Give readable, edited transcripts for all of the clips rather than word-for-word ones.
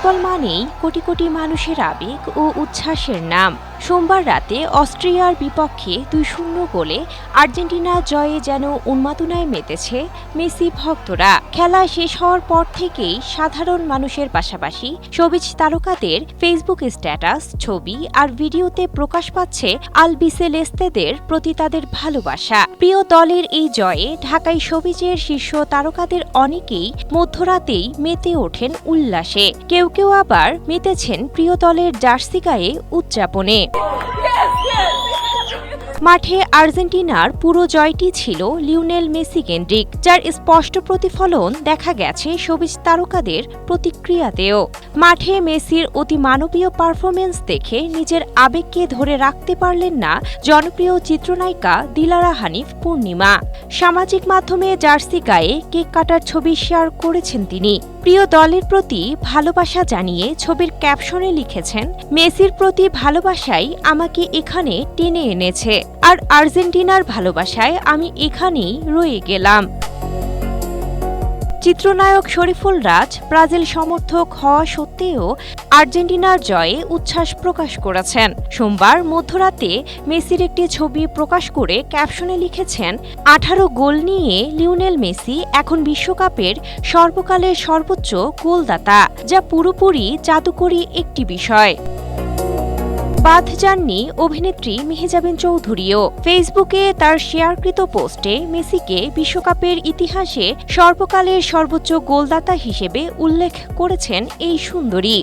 Football মানেই কোটি কোটি মানুষের আবেগ ও উচ্ছ্বাসের নাম। সোমবার রাতে অস্ট্রিয়ার বিপক্ষে ২-০ গোলে আর্জেন্টিনা জয়ে যেন উন্মাদনায় মেতেছে মেসি ভক্তরা। খেলা শেষ হওয়ার পর থেকেই সাধারণ মানুষের পাশাপাশি শোবিজ তারকাদের ফেসবুক স্ট্যাটাস, ছবি আর ভিডিওতে প্রকাশ পাচ্ছে আলবিসেলেস্তেদের প্রতি তাদের ভালোবাসা। প্রিয় দলের এই জয়ে ঢাকায় শোবিজের শীর্ষ তারকাদের অনেকেই মধ্যরাতেই মেতে ওঠেন উল্লাসে। কেউ কেউ আবার মেতেছেন প্রিয় দলের জার্সি গায়ে উদযাপনে। মাঠে আর্জেন্টিনার পুরো জয়টি ছিল লিওনেল মেসি কেন্দ্রিক, যার স্পষ্ট প্রতিফলন দেখা গেছে শোবিজ তারকাদের প্রতিক্রিয়াতেও। মাঠে মেসির অতি মানবীয় পারফরমেন্স দেখে নিজের আবেগকে ধরে রাখতে পারলেন না জনপ্রিয় চিত্রনায়িকা দিলারা হানিফ পূর্ণিমা। সামাজিক মাধ্যমে জার্সি গায়ে কেক কাটার ছবি শেয়ার করেছেন তিনি। প্রিয় দলের প্রতি ভালোবাসা জানিয়ে ছবির ক্যাপশনে লিখেছেন, মেসির প্রতি ভালোবাসাই আমাকে এখানে টেনে এনেছে, আর আর্জেন্টিনার ভালোবাসায় আমি এখানেই রয়ে গেলাম। চিত্রনায়ক শরীফুল রাজ ব্রাজিল সমর্থক হওয়া সত্ত্বেও আর্জেন্টিনার জয়ে উচ্ছ্বাস প্রকাশ করেছেন। সোমবার মধ্যরাতে মেসির একটি ছবি প্রকাশ করে ক্যাপশনে লিখেছেন, ১৮ গোল নিয়ে লিওনেল মেসি এখন বিশ্বকাপের সর্বকালের সর্বোচ্চ গোলদাতা, যা পুরোপুরি জাদুকরী একটি বিষয়। বাদ যাননি অভিনেত্রী মেহজাবিন চৌধুরীও। ফেসবুকে তার শেয়ারকৃত পোস্টে মেসিকে বিশ্বকাপের ইতিহাসে সর্বকালের সর্বোচ্চ গোলদাতা হিসেবে উল্লেখ করেছেন এই সুন্দরী।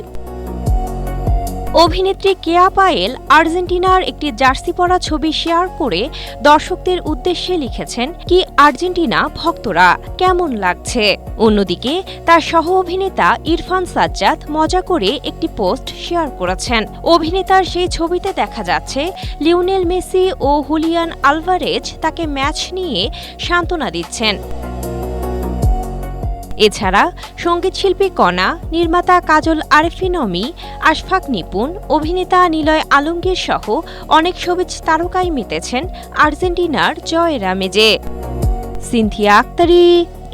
অভিনেত্রী কেয়া পায়েল আর্জেন্টিনার একটি জার্সি পরা ছবি শেয়ার করে দর্শকদের উদ্দেশ্যে লিখেছেন, কি আর্জেন্টিনা ভক্তরা, কেমন লাগছে। অন্যদিকে তার সহ অভিনেতা ইরফান সাজ্জাদ মজা করে একটি পোস্ট শেয়ার করেছেন। অভিনেতার সেই ছবিতে দেখা যাচ্ছে লিওনেল মেসি ও হুলিয়ান আলভারেজ তাকে ম্যাচ নিয়ে সান্ত্বনা দিচ্ছেন। এছাড়া সঙ্গীতশিল্পী কণা, নির্মাতা কাজল আরেফিন অমি, আশফাক নিপুণ, অভিনেতা নিলয় আলমগীর সহ অনেক শোবিজ তারকাই মেতেছেন আর্জেন্টিনার জয়ের আমেজে। সিনথিয়া আক্তারি,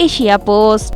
এশিয়া পোস্ট।